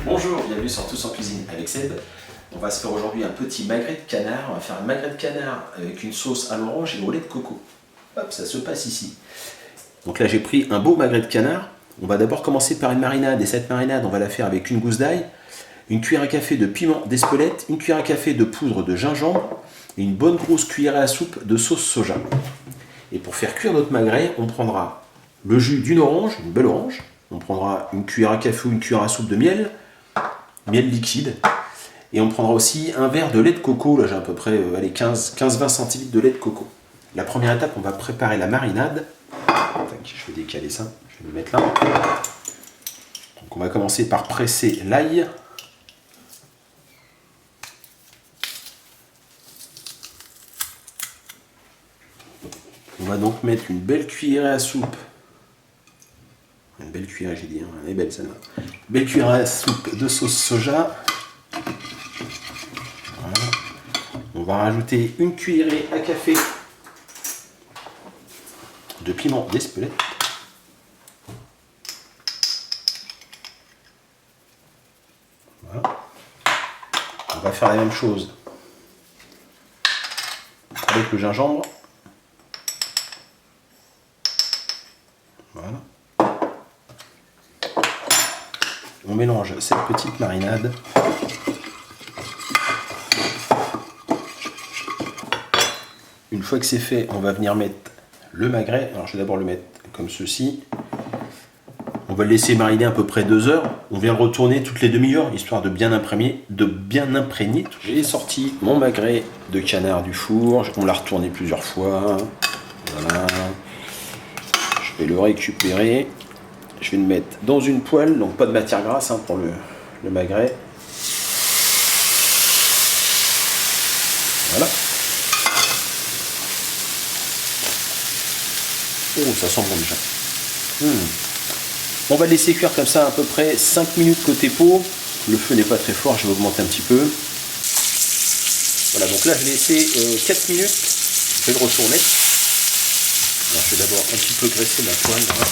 Bonjour, bienvenue sur Tous en Cuisine avec Seb. On va se faire aujourd'hui un petit magret de canard. On va faire un magret de canard avec une sauce à l'orange et au lait de coco. Hop, ça se passe ici. Donc là j'ai pris un beau magret de canard. On va d'abord commencer par une marinade et cette marinade on va la faire avec une gousse d'ail, une cuillère à café de piment d'Espelette, une cuillère à café de poudre de gingembre et une bonne grosse cuillère à soupe de sauce soja. Et pour faire cuire notre magret, on prendra le jus d'une orange, une belle orange. On prendra une cuillère à café ou une cuillère à soupe de miel liquide. Et on prendra aussi un verre de lait de coco. Là j'ai à peu près 15-20 centilitres de lait de coco. La première étape, on va préparer la marinade. Je vais décaler ça, je vais le mettre là. Donc on va commencer par presser l'ail. On va donc mettre une belle cuillère à soupe. Une belle cuillère, j'ai dit, hein, elle est belle celle-là. Une belle cuillère à soupe de sauce soja. Voilà. On va rajouter une cuillerée à café de piment d'Espelette. Voilà. On va faire la même chose avec le gingembre. Voilà. On mélange cette petite marinade. Une fois que c'est fait, on va venir mettre le magret. Alors je vais d'abord le mettre comme ceci. On va le laisser mariner à peu près 2 heures. On vient le retourner toutes les demi-heures, histoire de bien imprégner. J'ai sorti mon magret de canard du four. On l'a retourné plusieurs fois. Voilà. Je vais le récupérer. Je vais le mettre dans une poêle, donc pas de matière grasse pour le magret. Voilà. Oh, ça sent bon déjà. On va le laisser cuire comme ça à peu près 5 minutes côté peau. Le feu n'est pas très fort, je vais augmenter un petit peu. Voilà, donc là je l'ai laissé 4 minutes. Je vais le retourner. Alors, je vais d'abord un petit peu graisser ma poêle. Voilà.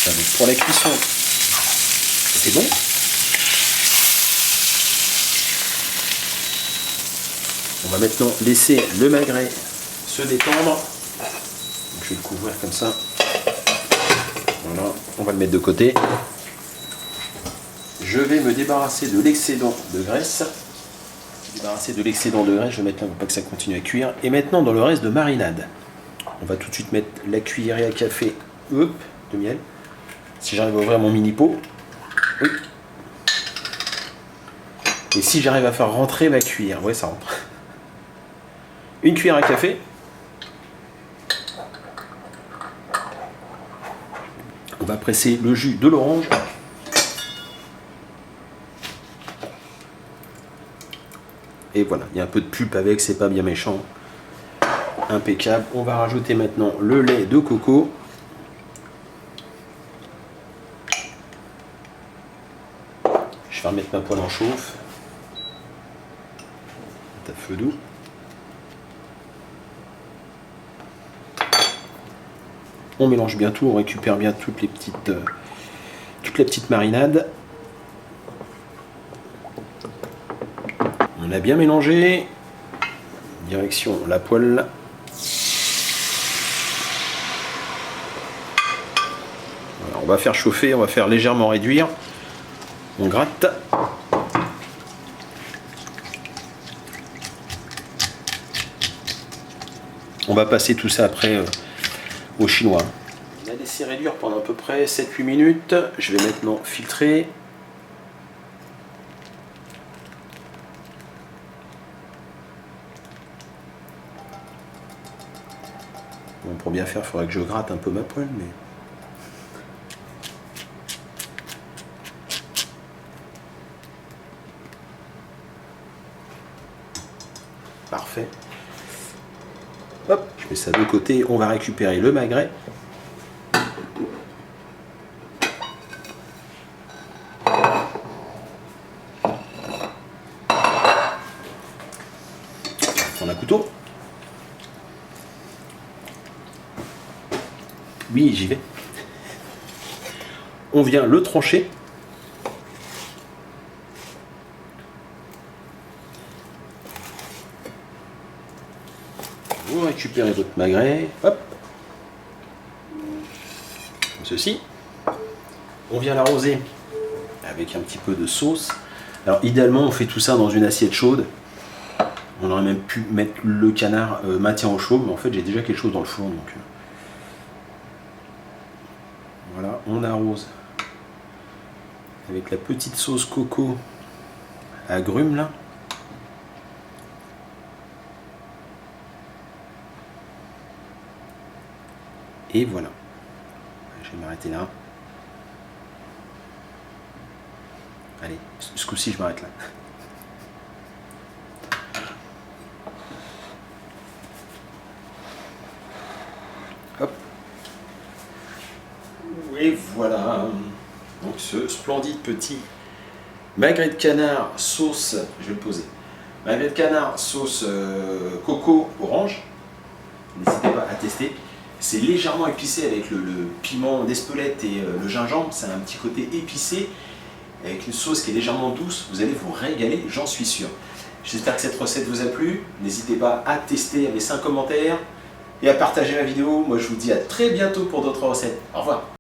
Donc pour la cuisson, c'est bon. On va maintenant laisser le magret se détendre. Donc je vais le couvrir comme ça. Voilà, on va le mettre de côté. Je vais me débarrasser de l'excédent de graisse. Je vais mettre là pour pas que ça continue à cuire. Et maintenant dans le reste de marinade, on va tout de suite mettre la cuillerée à café de miel. Si j'arrive à ouvrir mon mini pot. Oui. Et si j'arrive à faire rentrer ma cuillère. Ouais, ça rentre. Une cuillère à café. On va presser le jus de l'orange. Et voilà, il y a un peu de pulpe avec, c'est pas bien méchant. Impeccable. On va rajouter maintenant le lait de coco. Je vais remettre ma poêle en chauffe. À feu doux. On mélange bien tout, on récupère bien toute la petite marinade. On a bien mélangé. Direction la poêle. Voilà, on va faire chauffer, on va faire légèrement réduire. On gratte. On va passer tout ça après au chinois. On a laissé réduire pendant à peu près 7-8 minutes. Je vais maintenant filtrer. Bon, pour bien faire, il faudrait que je gratte un peu ma poêle, mais... Parfait. Hop, je mets ça de côté. On va récupérer le magret. Oui, j'y vais. On vient le trancher. Vous récupérez votre magret, hop, comme ceci. On vient l'arroser avec un petit peu de sauce. Alors idéalement, on fait tout ça dans une assiette chaude. On aurait même pu mettre le canard maintien au chaud, mais en fait j'ai déjà quelque chose dans le four, donc voilà, on arrose avec la petite sauce coco agrumes là. Et voilà. Je vais m'arrêter là. Allez, ce coup-ci, je m'arrête là. Hop. Et voilà. Donc ce splendide petit magret de canard sauce, je vais le poser. Magret de canard sauce coco orange. N'hésitez pas à tester. C'est légèrement épicé avec le piment d'Espelette et le gingembre. C'est un petit côté épicé avec une sauce qui est légèrement douce. Vous allez vous régaler, j'en suis sûr. J'espère que cette recette vous a plu. N'hésitez pas à tester, à laisser un commentaire et à partager la vidéo. Moi, je vous dis à très bientôt pour d'autres recettes. Au revoir.